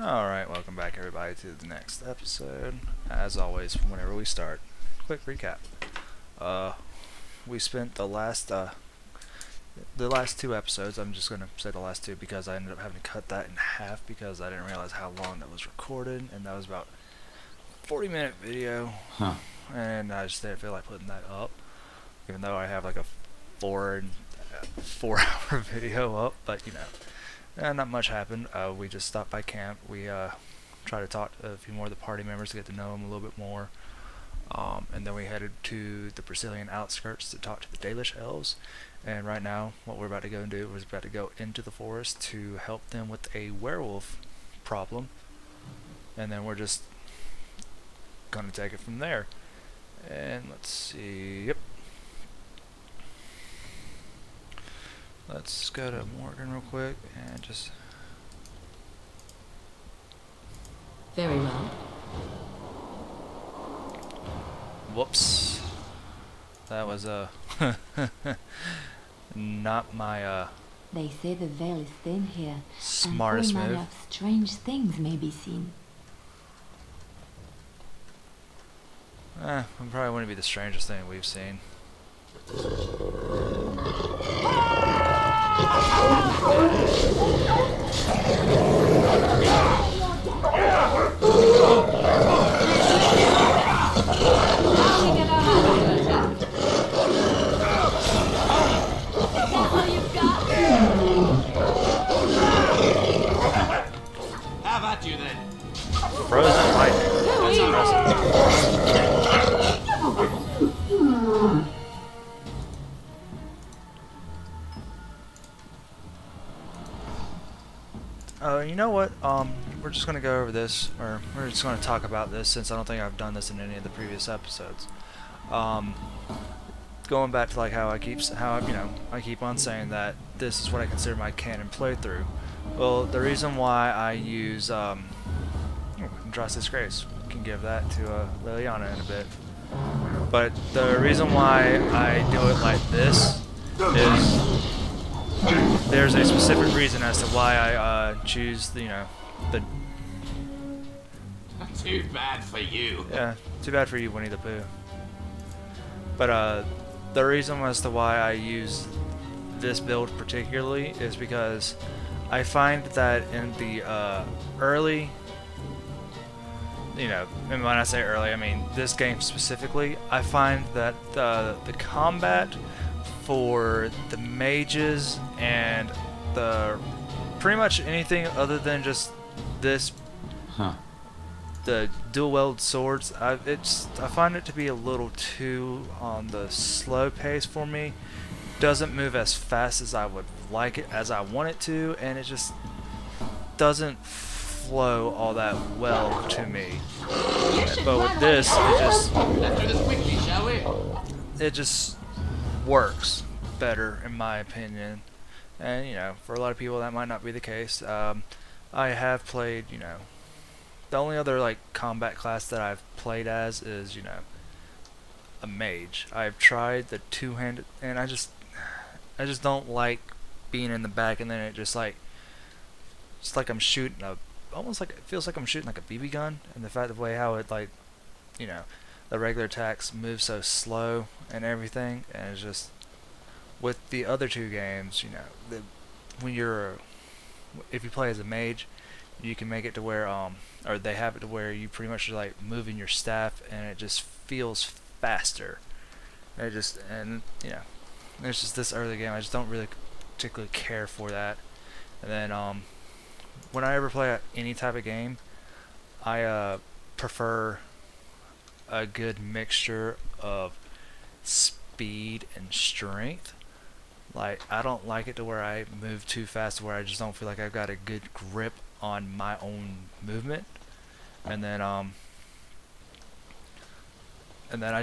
Alright, welcome back everybody to the next episode. As always, whenever we start, quick recap. We spent the last two episodes, I'm just going to say the last two because I ended up having to cut that in half because I didn't realize how long that was recorded, and that was about a 40-minute video, and I just didn't feel like putting that up, even though I have like a 4-hour video up, but you know. Not much happened. We just stopped by camp. We tried to talk to a few more of the party members to get to know them a little bit more. And then we headed to the Brazilian outskirts to talk to the Dalish elves. And right now, what we're about to go and do is about to go into the forest to help them with a werewolf problem. And then we're just going to take it from there. And let's see. Yep. Let's go to Morgan real quick and just... Very well. Whoops. That was not my They say the veil is thin here, smartest and all manner move. of strange things may be seen. It probably wouldn't be the strangest thing we've seen. How about you then? Frozen lightning. That's impressive. You know what? We're just gonna go over this, or we're just gonna talk about this since I don't think I've done this in any of the previous episodes. Going back to like how I keep on saying that this is what I consider my canon playthrough. Well, the reason why I use Dross Disgrace, can give that to Liliana in a bit. But the reason why I do it like this is there's a specific reason as to why I choose the Too bad for you. yeah, too bad for you, Winnie the Pooh. But the reason as to why I use this build particularly is because I find that in the early, and when I say early, I mean this game specifically, I find that the combat for the mages and the pretty much anything other than just this, the dual wield swords, I find it to be a little too on the slow pace for me. Doesn't move as fast as I would like it, as I want it to, and it just doesn't flow all that well to me. But with this, Let's do this quickly, shall we? it just works better in my opinion. And for a lot of people that might not be the case. I have played, the only other like combat class that I've played as is, a mage. I've tried the two-handed, and I just don't like being in the back and then it just like I'm shooting almost like it feels like I'm shooting like a BB gun, and the fact of the way how it like, the regular attacks move so slow and everything, and it's just with the other two games, if you play as a mage, you can make it to where or they have it to where you pretty much are like moving your staff and it just feels faster. It's just this early game I just don't really particularly care for that. And then when I ever play any type of game, I prefer a good mixture of speed and strength. Like, I don't like it to where I move too fast to where I just don't feel like I've got a good grip on my own movement. And then I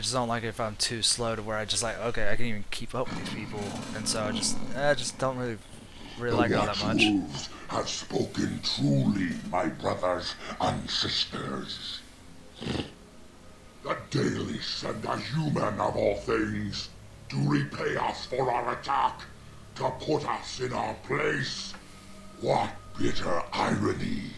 just don't like it if I'm too slow to where I just like, okay, I can't even keep up with these people. And so I just don't really like it all that much. The wolves have spoken truly, my brothers and sisters. The Dalish and the human of all things to repay us for our attack, to put us in our place. What bitter irony.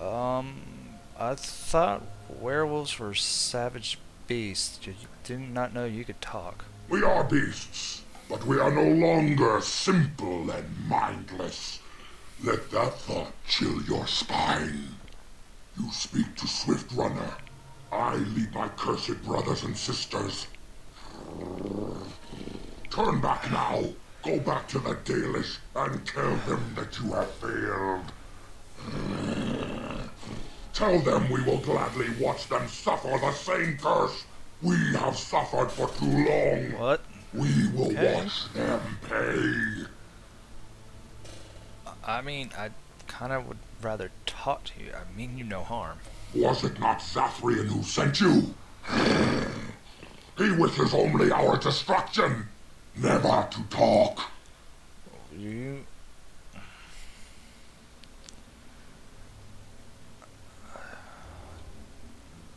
I thought werewolves were savage beasts. You did not know you could talk. We are beasts, but we are no longer simple and mindless. Let that thought chill your spine. You speak to Swift Runner. I lead my cursed brothers and sisters. Turn back now. Go back to the Dalish and tell them that you have failed. Tell them we will gladly watch them suffer the same curse we have suffered for too long. What? We will Okay. watch them pay. I mean, I kind of would rather talk to you. I mean you no harm. Was it not Zathrian who sent you? He wishes only our destruction, never to talk. You...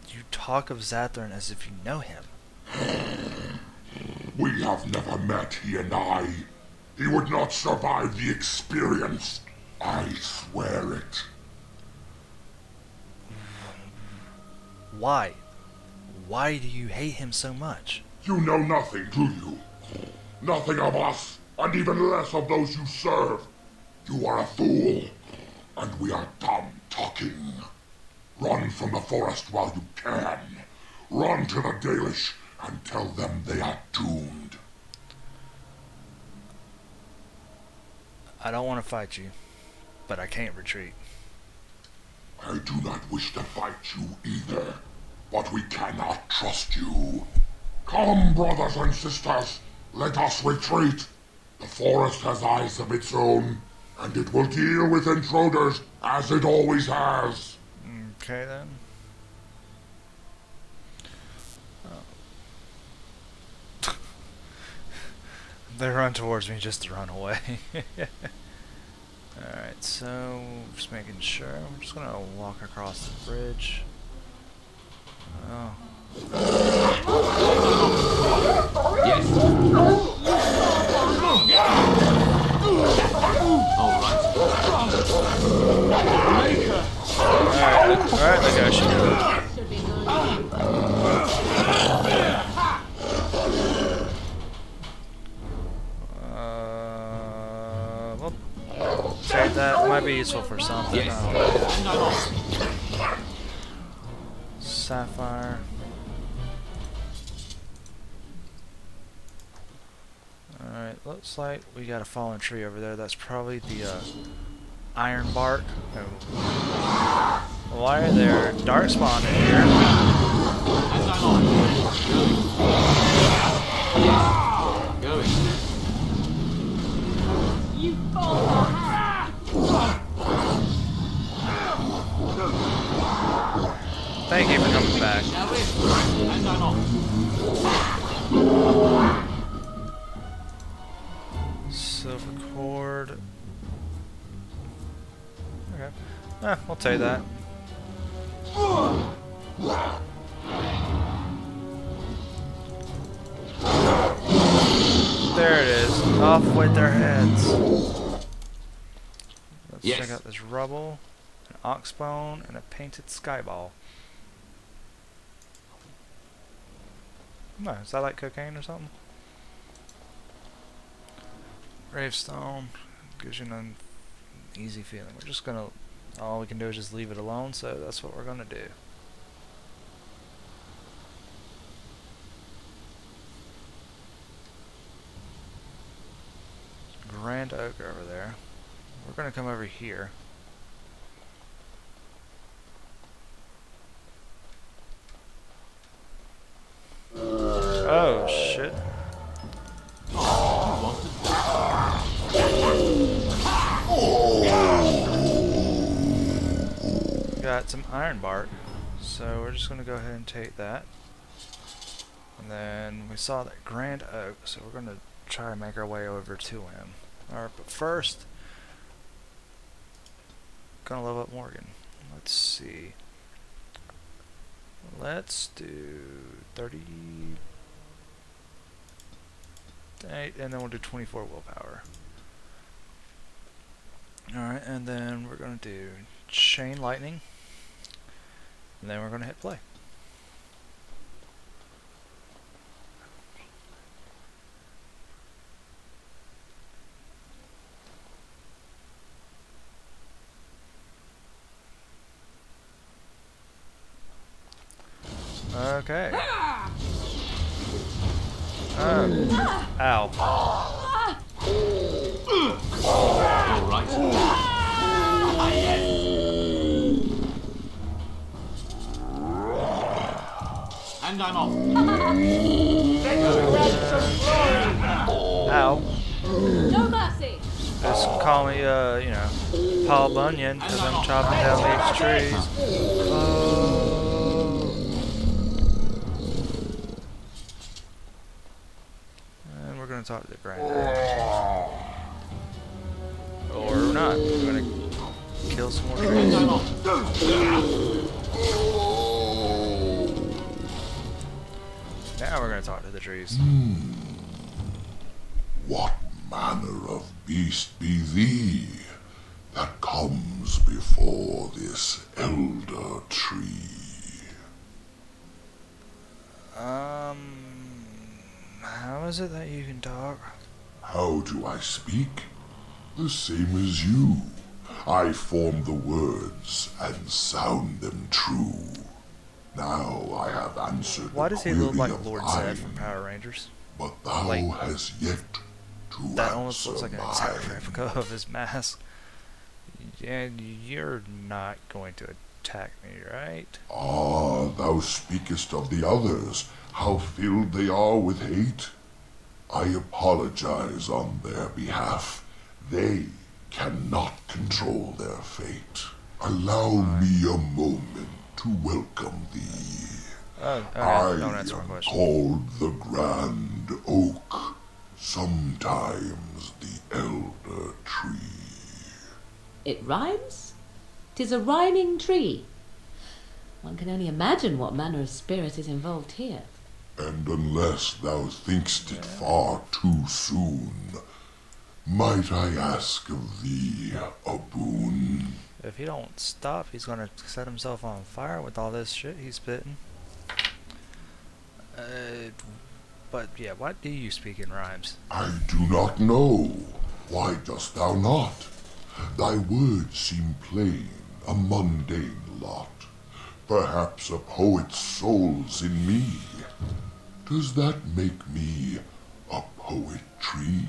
You talk of Zathrin as if you know him. We have never met, he and I. He would not survive the experience. I swear it. Why? Why do you hate him so much? You know nothing, do you? Nothing of us, and even less of those you serve. You are a fool, and we are done talking. Run from the forest while you can. Run to the Dalish and tell them they are doomed. I don't want to fight you, but I can't retreat. I do not wish to fight you either, but we cannot trust you. Come, brothers and sisters, let us retreat. The forest has eyes of its own, and it will deal with intruders as it always has. Okay then. Oh. They run towards me just to run away. Alright, so just making sure. I'm just gonna walk across the bridge. Oh. Yes. Alright, I got you. Well, take that. Might be useful for something. Sapphire. Alright, looks like we got a fallen tree over there. That's probably the iron bark. Oh. Why are there darkspawn in here? You fall. Thank you for coming back. Silver cord. Okay. We'll take that. There it is. Off with their heads. Let's check out this rubble, an oxbone, and a painted skyball. No, is that like cocaine or something? Gravestone gives you an uneasy feeling. We're just gonna, all we can do is just leave it alone, so that's what we're gonna do. Grand Oak over there. We're gonna come over here. Oh shit. Got some iron bark, so we're just gonna go ahead and take that. And then we saw that Grand Oak, so we're gonna try to make our way over to him. Alright, but first, gonna level up Morgan. Let's see. Let's do 38, and then we'll do 24 willpower. Alright, and then we're gonna do Chain Lightning. And then we're going to hit play. Okay. Ow. All right. And I'm off. Ow. No mercy. Just call me, you know, Paul Bunyan, because I'm chopping down these trees. And we're going to talk to the grinder. Or not. We're going to kill some more And trees. I'm off. Now we're going to talk to the trees. What manner of beast be thee that comes before this elder tree? How is it that you can talk? How do I speak? The same as you. I form the words and sound them true. Now I have answered Why the does he look query like of Lord Zed thine, from Power Rangers? but thou Like, hast yet to That almost answer looks like an mine. exact replica of his mask. And you're not going to attack me, right? Ah, thou speakest of the others, how filled they are with hate. I apologize on their behalf. They cannot control their fate. Allow me a moment to welcome thee. Oh, okay. I Don't answer my am question. called the Grand Oak, sometimes the Elder Tree. It rhymes? 'Tis a rhyming tree. One can only imagine what manner of spirit is involved here. And unless thou think'st it far too soon, might I ask of thee a boon? If he don't stop, he's gonna set himself on fire with all this shit he's spitting. But yeah, why do you speak in rhymes? I do not know. Why dost thou not? Thy words seem plain, a mundane lot. Perhaps a poet's soul's in me. Does that make me a poetry?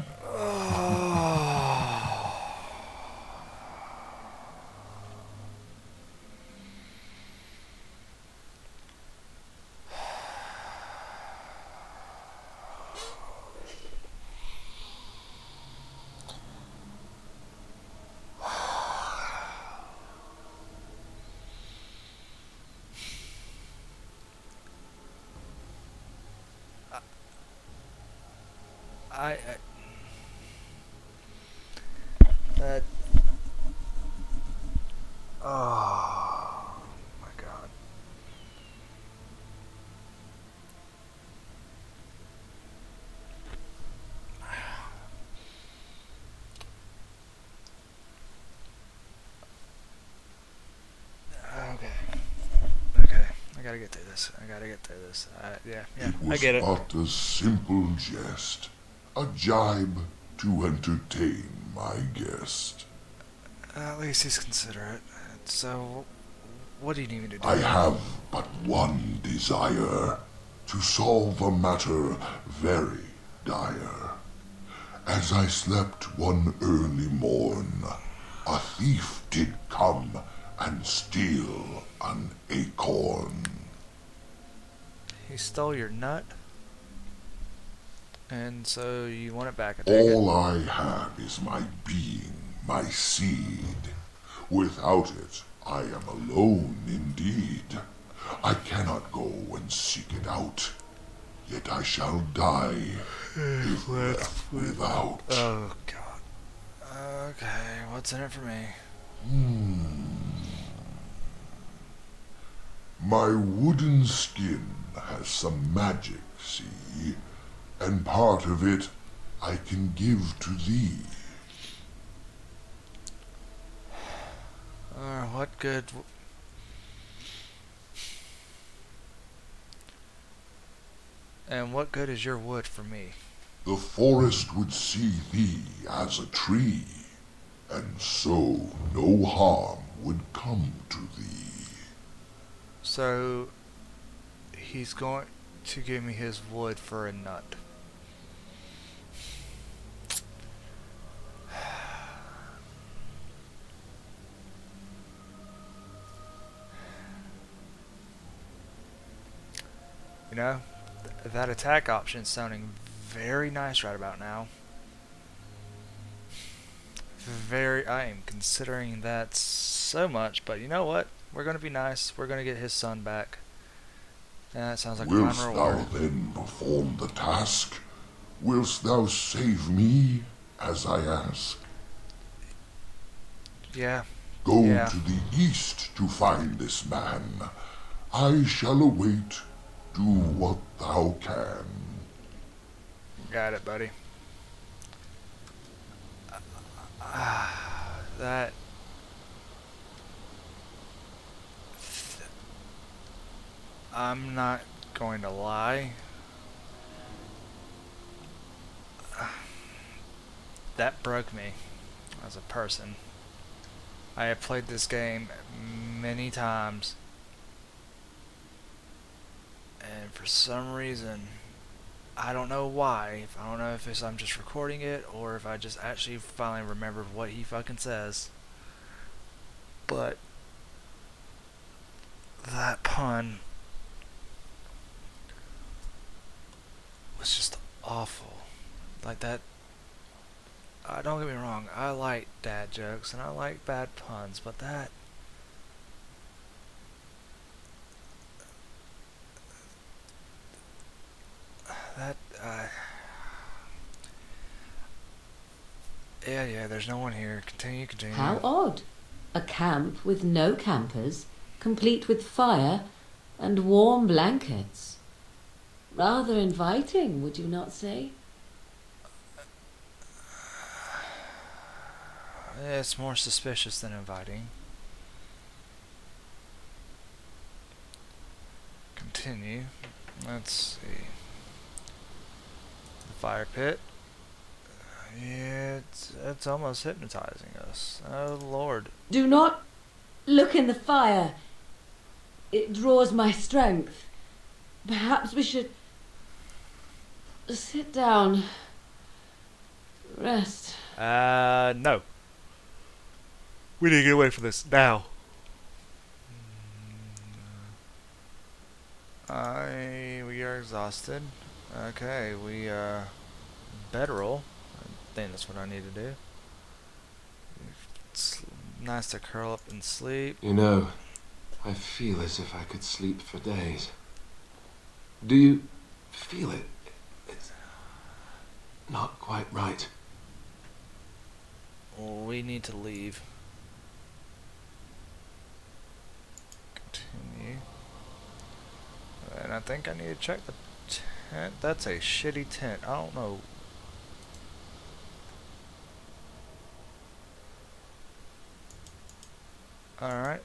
That. Oh my god. Okay. I gotta get through this. Yeah, It I was get it. but a simple jest, a jibe to entertain my guest. At least he's considerate. So, what do you need me to do? I have but one desire, to solve a matter very dire. As I slept one early morn, a thief did come and steal an acorn. He stole your nut, and so you want it back. I take it. All I have is my being, my seed. Without it, I am alone indeed. I cannot go and seek it out, yet I shall die if left without. Oh god. Okay, what's in it for me? My wooden skin has some magic, see, and part of it I can give to thee. What good? And what good is your wood for me? The forest would see thee as a tree, and so no harm would come to thee. So, he's going to give me his wood for a nut. You know, that attack option is sounding very nice right about now. I am considering that so much, but you know what? We're going to be nice. We're going to get his son back. And that sounds like a Wilt fine thou reward. then perform the task? Wilt thou save me, as I ask? Yeah. Go Yeah. to the east to find this man. I shall await. Do what thou can. Got it, buddy. That... I'm not going to lie. That broke me as a person. I have played this game many times, and for some reason, I don't know why. I don't know if it's I'm just recording it or if I just actually finally remembered what he fucking says. But that pun was just awful. Like that. Don't get me wrong. I like dad jokes and I like bad puns, but that. Yeah, there's no one here. Continue. How odd. A camp with no campers, complete with fire and warm blankets. Rather inviting, would you not say? It's more suspicious than inviting. Continue. Let's see. The fire pit. Yeah, it's almost hypnotizing us. Oh Lord. Do not look in the fire. It draws my strength. Perhaps we should sit down. Rest. No. We need to get away from this now. We are exhausted. Okay, we bedroll. I think that's what I need to do. It's nice to curl up and sleep. You know, I feel as if I could sleep for days. Do you feel it? It's not quite right. We need to leave. Continue. And I think I need to check the tent. That's a shitty tent. I don't know. Alright.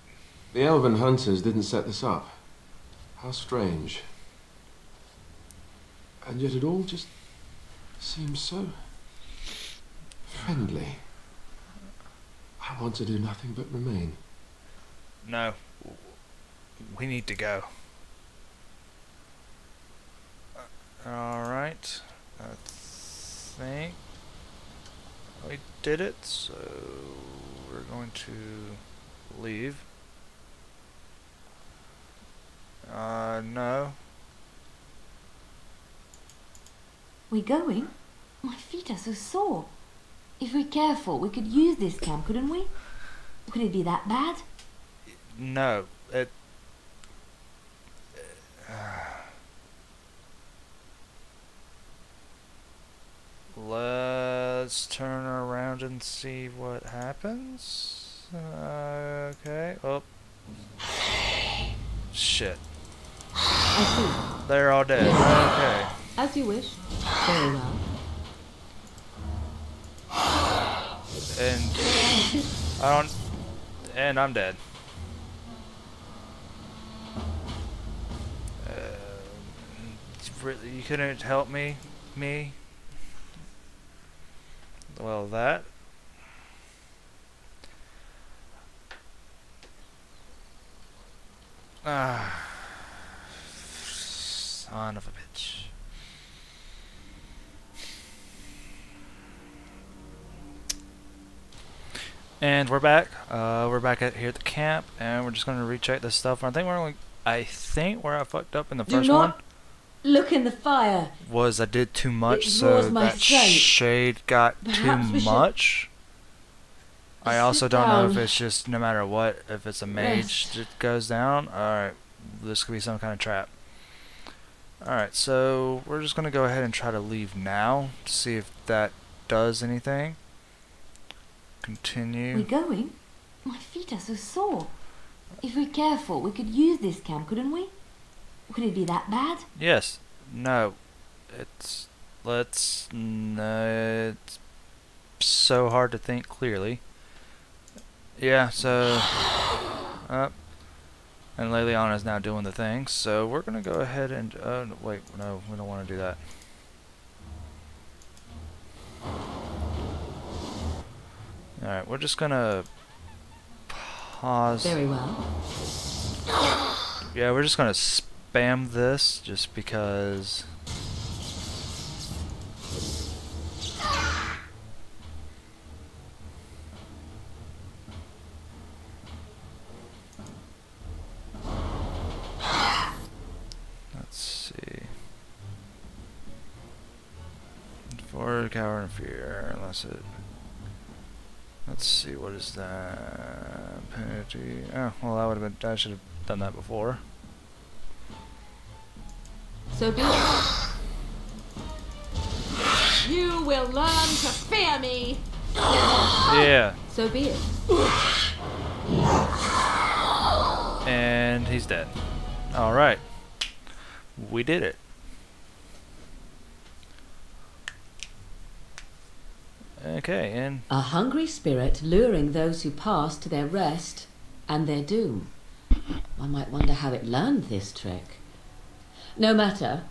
The elven hunters didn't set this up. How strange. And yet it all just seems so friendly. I want to do nothing but remain. No. We need to go. Alright. I think we did it, so we're going to leave. No. We going? My feet are so sore. If we're careful, we could use this camp, couldn't we? Could it be that bad? No. Let's turn around and see what happens. Okay. Oh. Shit. I They're all dead. Okay. see. As you wish. Very well. And I'm dead. You couldn't help me? Me? Well, that. Ah. Son of a bitch. And we're back. We're back here at the camp, and we're just going to recheck this stuff. I think where I fucked up in the Do first one not look in the fire. was I did too much, It so draws my that strength. shade got Perhaps too we should much. I also sit don't know if down. it's just no matter what, if it's a mage Rest. that goes down. Alright, this could be some kind of trap. Alright, so we're just going to go ahead and try to leave now to see if that does anything. Continue. We're going? My feet are so sore. If we're careful, we could use this camp, couldn't we? Could it be that bad? Yes. No. It's so hard to think clearly. Yeah, so and Leliana's now doing the thing, so we're gonna go ahead and wait, no, we don't want to do that. Alright, we're just gonna pause. Very well. Yeah, we're just gonna spam this just because. Let's see. For coward and fear, unless it. Let's see, what is that? Penalty. Oh, well, that would have been. I should have done that before. So be it. You will learn to fear me. Yeah. So be it. And he's dead. Alright. We did it. Okay, and A hungry spirit luring those who pass to their rest and their doom. One might wonder how it learned this trick. No matter,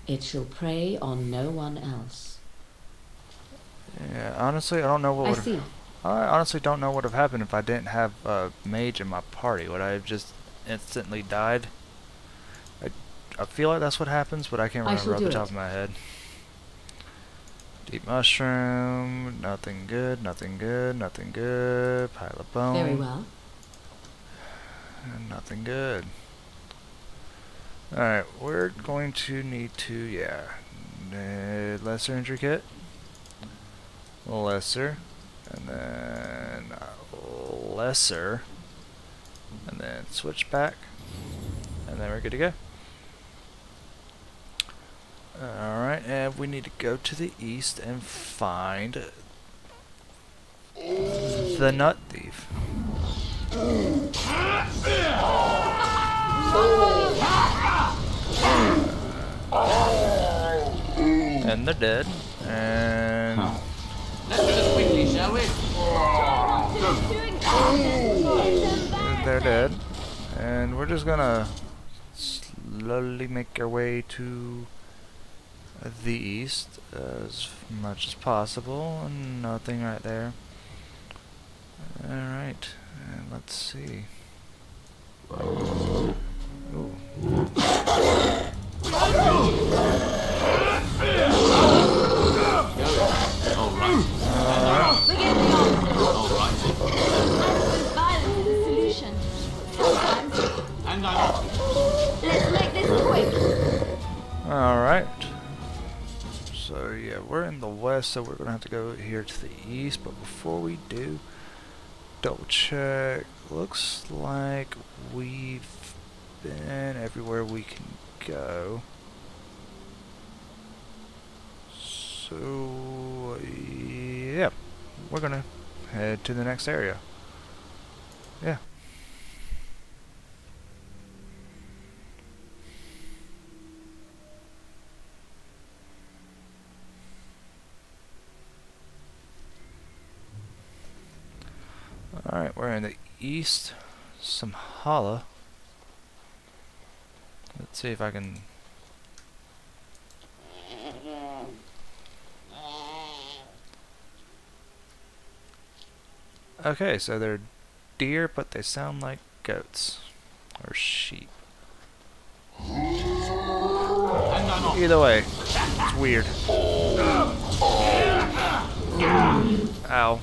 it shall prey on no one else. yeah, honestly, I don't know what I would. see. I honestly don't know what would have happened if I didn't have a mage in my party. Would I have just instantly died? I feel like that's what happens, but I can't I remember shall off do the top it. of my head. Deep mushroom, nothing good, nothing good, nothing good. Pile of bone, Very well. nothing good. Alright, we're going to need to, yeah, lesser intricate, lesser, and then lesser, and then switch back, and then we're good to go. Alright, and we need to go to the east and find the nut thief. And they're dead. And Let's do this quickly, shall we? they're dead. And we're just gonna slowly make our way to the east as much as possible. And nothing right there. Alright, and let's see. Ooh. Alright. Forget the option. Alright. Violence is the solution. Sometimes. And I'm off. Let's make this quick. Alright. So yeah, we're in the west, so we're gonna have to go here to the east, but before we do, double check. Looks like we've been everywhere we can go. So yeah, we're gonna head to the next area. Yeah. Alright, we're in the east. Some holla. Let's see if I can Okay, so they're deer, but they sound like goats. Or sheep. Either way, it's weird. Ow.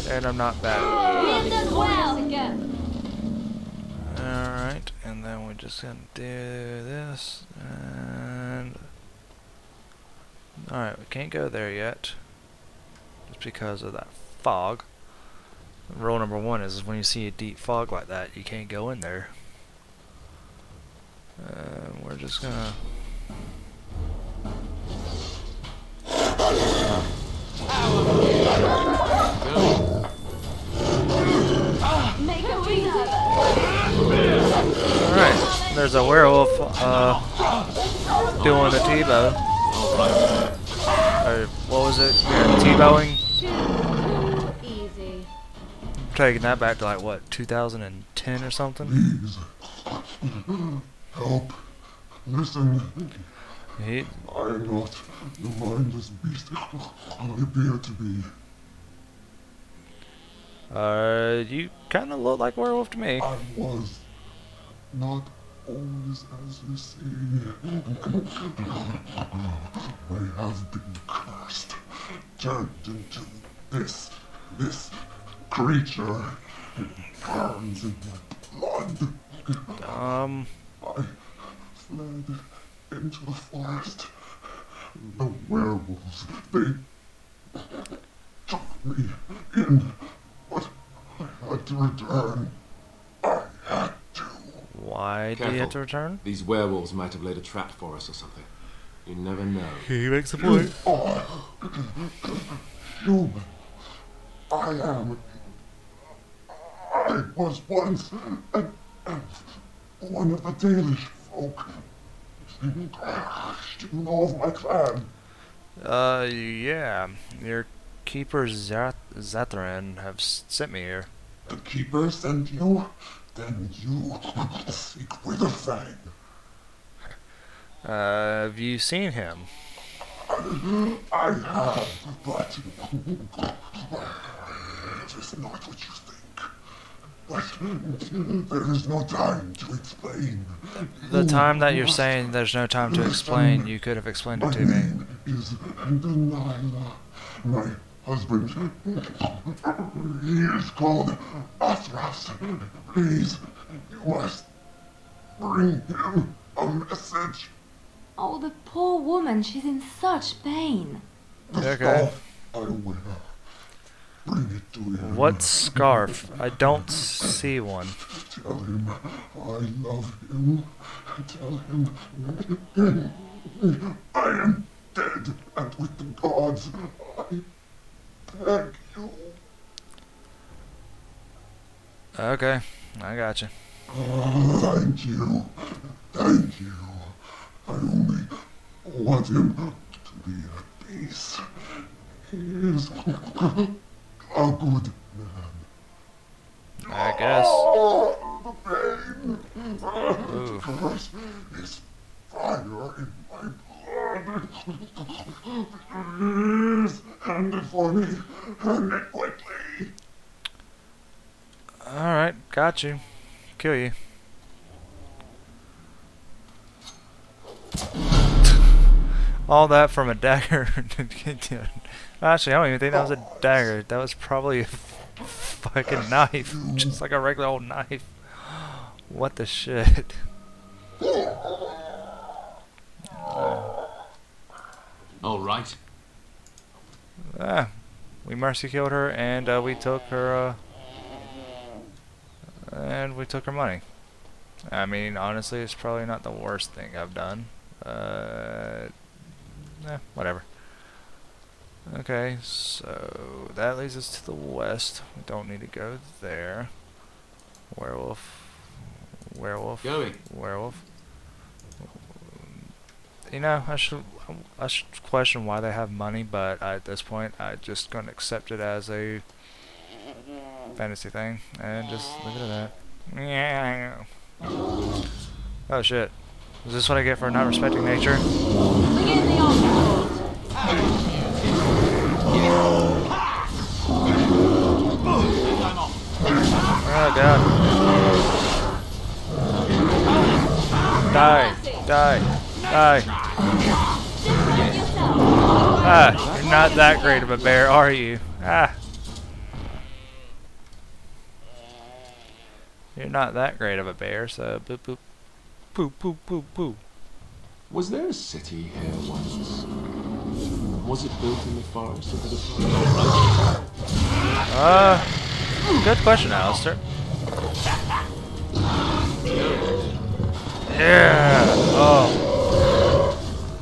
And I'm not back. Alright, and then we're just gonna do this, and... Alright, we can't go there yet. Just because of that fog. Rule number 1 is when you see a deep fog like that, you can't go in there. We're just gonna... Alright, there's a werewolf doing a T-bow. Or what was it? Yeah, T-bowing? Easy. Taking that back to like what, 2010 or something? Please. Help. Listen. He, I am not the mindless beast I appear to be. you kind of look like a werewolf to me. I was not always as you see. I have been cursed, turned into this creature. It burns in my blood. I fled into the forest. The werewolves, they took me in, but I had to return. I had to. Why do you have to return? These werewolves might have laid a trap for us or something. You never know. He makes a point. Are human. I was once one of the Dalish folk. Even all of my clan. Yeah. Your keeper Zatharan have sent me here. The keeper sent you? Then you seek Witherfang. Have you seen him? I have, but it is not what you think. But there is no time to explain. The time that you're saying there's no time to explain, you could have explained it to me. My name is Delilah. My husband, he is called Athras. Please, you must bring him a message. Oh, the poor woman, she's in such pain. The Okay. stuff I wear. Bring it to him. What scarf? I don't see one. Tell him I love him. Tell him I am dead, and with the gods, I beg you. Okay, I got you. Thank you. Thank you. I only want him to be at peace. He is a good man. I guess. Oh, the pain. Ooh. First is fire in my blood. Please, hand it for me. Hand it quickly. Alright, got you. Kill you. All that from a dagger. Actually, I don't even think that was a dagger. That was probably a fucking knife. Just like a regular old knife. What the shit? All right. We mercy killed her, and we took her. And we took her money. I mean, honestly, it's probably not the worst thing I've done. Whatever. Okay, so that leads us to the west. We don't need to go there. Werewolf. Werewolf. Going. Werewolf. You know, I should question why they have money, but at this point, I'm just gonna accept it as a fantasy thing and just leave it at that. Oh shit! Is this what I get for not respecting nature? Die. Die. Ah, you're not that great of a bear, are you? Ah. You're not that great of a bear, so boop boop. Boop boop boop boop. Was there a city here once? Was it built in the forest of the Good question, Alistair. Yeah. Oh.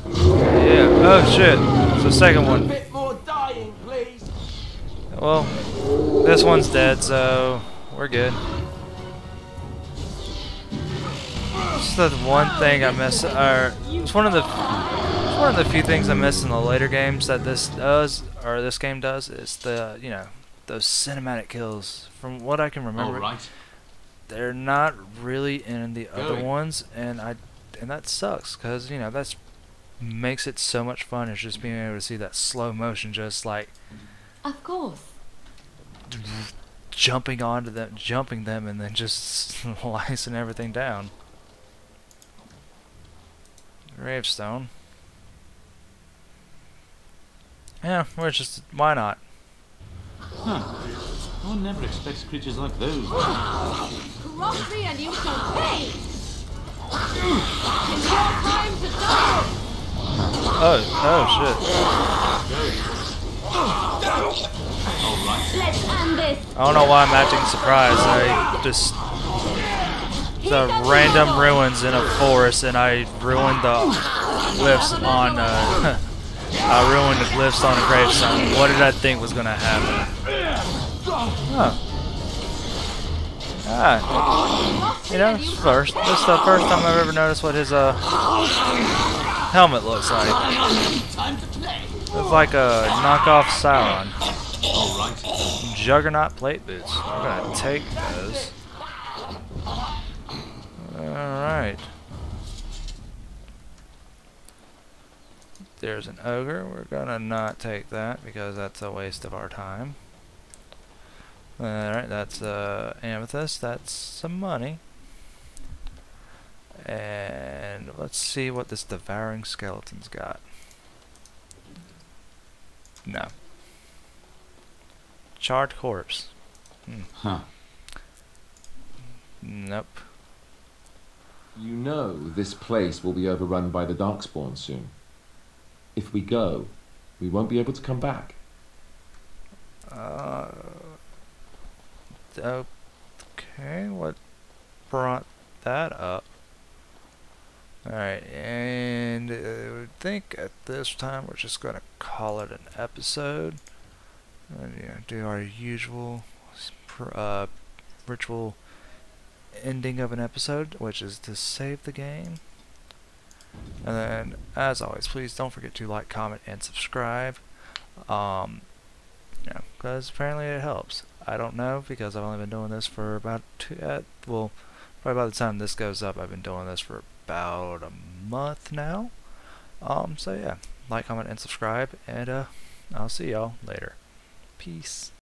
Yeah. Oh shit. It's the second one. bit more dying, please. Well, this one's dead, so we're good. Just the one thing I miss, or it's one of the few things I miss in the later games that this does, or this game does, is the, you know, those cinematic kills. From what I can remember, All right. they're not really in the other Going. ones, and that sucks, because, you know, that's makes it so much fun, is just being able to see that slow motion, just like Of course. jumping them, and then just slicing everything down. Gravestone. Yeah, why not? Huh. One never expects creatures like those. Cross me and you shall pay! It's your time to die! Oh Let's end this! shit. I don't know why I'm acting surprised. I just the random ruins in a forest, and I ruined the glyphs on I ruined the glyphs on a gravestone. What did I think was gonna happen? Huh. Ah. You know, this is the first time I've ever noticed what his helmet looks like. It's like a knockoff Sauron. All right. Juggernaut plate boots. I'm gonna take those. Alright. There's an ogre. We're gonna not take that because that's a waste of our time. Alright, that's amethyst. That's some money. And let's see what this devouring skeleton's got. No. Charred corpse. Huh. Nope. You know this place will be overrun by the darkspawns soon. If we go, we won't be able to come back. Okay, what brought that up? Alright, and I think at this time we're just going to call it an episode. And, you know, do our usual ritual ending of an episode, which is to save the game. And then, as always, please don't forget to like, comment, and subscribe. You know, because apparently it helps. I don't know, because I've only been doing this for about well, probably by the time this goes up, I've been doing this for about a month now. So yeah, like, comment, and subscribe, and I'll see y'all later. Peace.